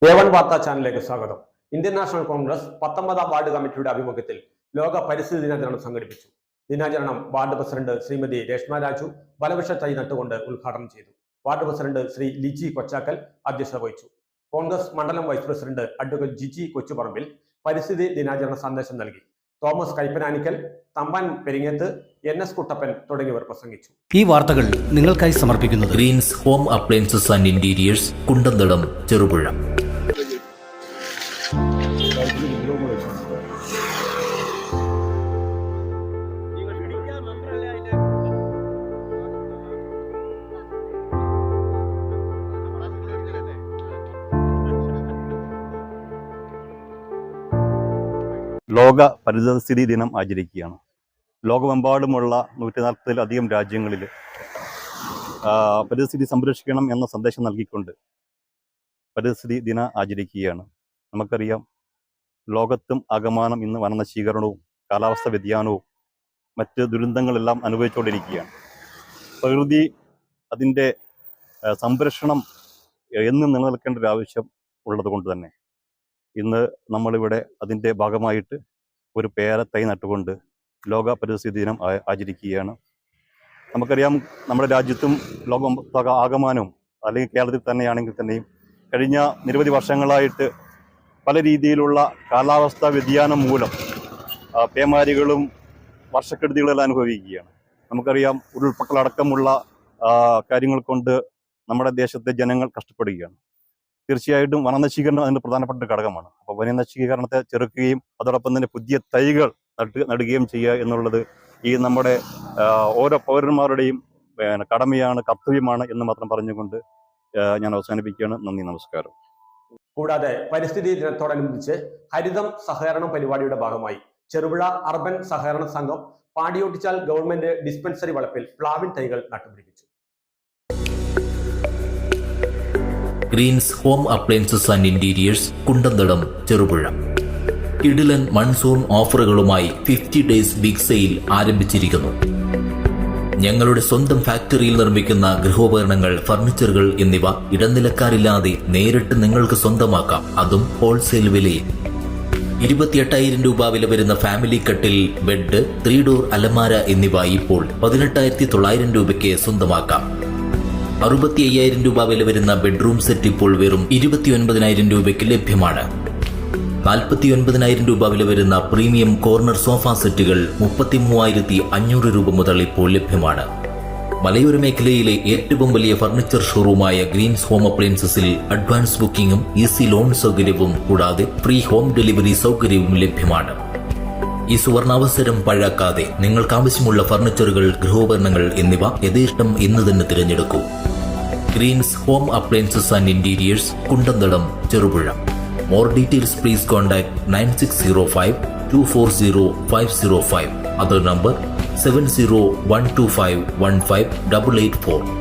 A1 വാർത്താ ചാനലിലേക്ക് സ്വാഗതം. ഇന്ത്യൻ നാഷണൽ കോൺഗ്രസ് 19ാം വാർഡ് കമ്മിറ്റിയുടെ ആഭിമുഖ്യത്തിൽ ലോക പരിസ്ഥിതി ദിനാചരണം സംഘടിപ്പിച്ചു. ദിനാചരണം വാർഡ് പ്രസിഡന്റ് ശ്രീമതി രേഷ്മ രാജു വലവൃക്ഷ തൈ നട്ടുകൊണ്ട് ഉദ്ഘാടനം ചെയ്തു. വാർഡ് പ്രസിഡന്റ് ശ്രീ ലിജി കൊച്ചാക്കൽ അധ്യക്ഷത വഹിച്ചു. കോൺഗ്രസ് മണ്ഡലം vice president advocate Jiji Kochuparambil പരിസ്ഥിതി ദിനാചരണ സന്ദേശം നൽകി. തോമസ് കൈപ്പനാനിക്കൽ, തമ്പാൻ പെരിങ്ങത്ത്, NS കുട്ടപ്പൻ തുടങ്ങിയവർ പ്രസംഗിച്ചു. ഈ വാർത്തകൾ നിങ്ങൾക്കായി സമർപ്പിക്കുന്നത് Greens home appliances and interiors, Kundanthadam, Cherupuzha. ലോക പരിസ്ഥിതി ദിനം ആചരിക്കുകയാണ്. ലോകമെമ്പാടുമുള്ള 140-ലധികം രാജ്യങ്ങളിൽ പരിസ്ഥിതി സംരക്ഷിക്കണം എന്ന സന്ദേശം നൽകിക്കൊണ്ട് പരിസ്ഥിതി ദിനം ആചരിക്കുകയാണ്. നമുക്കറിയാം, ലോകത്തും ആകമാനം ഇന്ന് വനനശീകരണവും കാലാവസ്ഥ വ്യതിയാനവും മറ്റ് ദുരന്തങ്ങളെല്ലാം അനുഭവിച്ചുകൊണ്ടിരിക്കുകയാണ്. പ്രകൃതി അതിൻ്റെ സംരക്ഷണം എന്നും നിലനിൽക്കേണ്ട ഒരു ആവശ്യം ഉള്ളത് കൊണ്ട് തന്നെ ഇന്ന് നമ്മളിവിടെ അതിൻ്റെ ഭാഗമായിട്ട് ഒരു പേരത്തൈ നട്ടുകൊണ്ട് ലോക പരിസ്ഥിതി ദിനം ആചരിക്കുകയാണ്. നമുക്കറിയാം, നമ്മുടെ രാജ്യത്തും ലോകം ആകമാനവും അല്ലെങ്കിൽ കേരളത്തിൽ തന്നെയാണെങ്കിൽ തന്നെയും കഴിഞ്ഞ നിരവധി വർഷങ്ങളായിട്ട് പല രീതിയിലുള്ള കാലാവസ്ഥാ വ്യതിയാനം മൂലം പേമാരികളും വർഷക്കെടുതികളെല്ലാം അനുഭവിക്കുകയാണ്. നമുക്കറിയാം, ഉരുൾപൊട്ടലടക്കമുള്ള കാര്യങ്ങൾ കൊണ്ട് നമ്മുടെ ദേശത്തെ ജനങ്ങൾ കഷ്ടപ്പെടുകയാണ്. തീർച്ചയായിട്ടും വനനശീകരണം അതിൻ്റെ പ്രധാനപ്പെട്ട ഘടകമാണ്. അപ്പോൾ വനനശീകരണത്തെ ചെറുക്കുകയും അതോടൊപ്പം തന്നെ പുതിയ തൈകൾ നടുകയും ചെയ്യുക എന്നുള്ളത് ഈ നമ്മുടെ ഓരോ പൗരന്മാരുടെയും കടമയാണ്, കർത്തവ്യമാണ് എന്ന് മാത്രം പറഞ്ഞുകൊണ്ട് ഞാൻ അവസാനിപ്പിക്കുകയാണ്. നന്ദി, നമസ്കാരം. കൂടാതെ പരിസ്ഥിതി ദിനത്തോടനുബന്ധിച്ച് ഹരിതം സഹകരണ പരിപാടിയുടെ ഭാഗമായി ചെറുപുഴ അർബൻ സഹകരണ സംഘം പാടിയൊട്ടിച്ചാൽ ഗവൺമെന്റ് ഡിസ്പെൻസറി വളപ്പിൽ പ്ലാവിൻ തൈകൾ നട്ടുപിടിപ്പിച്ചു. Greens home appliances and interiors, Kundanthadam, Cherupuzha. കിടിലൻ മൺസൂൺ ഓഫറുകളുമായി 50 ഡേയ്സ് ബിഗ് സെയിൽ ആരംഭിച്ചിരിക്കുന്നു. ഞങ്ങളുടെ സ്വന്തം ഫാക്ടറിയിൽ നിർമ്മിക്കുന്ന ഗൃഹോപകരണങ്ങൾ, ഫർണിച്ചറുകൾ എന്നിവ ഇടനിലക്കാരില്ലാതെ നേരിട്ട് നിങ്ങൾക്ക് സ്വന്തമാക്കാം, അതും ഹോൾസെയിൽ വിലയിൽ. 28,000 രൂപ വില വരുന്ന ഫാമിലി കട്ടിൽ, ബെഡ്, 3 ഡോർ അലമാര എന്നിവ ഇപ്പോൾ 18,900 രൂപയ്ക്ക് സ്വന്തമാക്കാം. 65,000 രൂപ വില വരുന്ന ബെഡ്റൂം സെറ്റ് ഇപ്പോൾ വെറും 29,000 രൂപയ്ക്ക് ലഭ്യമാണ്. 49,000 രൂപ വില വരുന്ന പ്രീമിയം കോർണർ സോഫ സെറ്റുകൾ 33,500 രൂപ മുതൽ ഇപ്പോൾ ലഭ്യമാണ്. മലയോര മേഖലയിലെ ഏറ്റവും വലിയ ഫർണിച്ചർ ഷോറൂമായ ഗ്രീൻസ് ഹോം അപ്ലയൻസസിൽ അഡ്വാൻസ് ബുക്കിംഗും ഈസി ലോൺ സൗകര്യവും കൂടാതെ ഫ്രീ ഹോം ഡെലിവറി സൗകര്യവും ലഭ്യമാണ്. ഈ സുവർണാവസരം പഴാക്കാതെ നിങ്ങൾക്ക് ആവശ്യമുള്ള ഫർണിച്ചറുകൾ, ഗൃഹോപകരണങ്ങൾ എന്നിവ യഥേഷ്ടം ഇന്ന് തന്നെ തിരഞ്ഞെടുക്കൂ. Greens home appliances and interiors, Kundanthadam, Cherupuzha. More details please contact 9605 240 505. Other number 7012515884.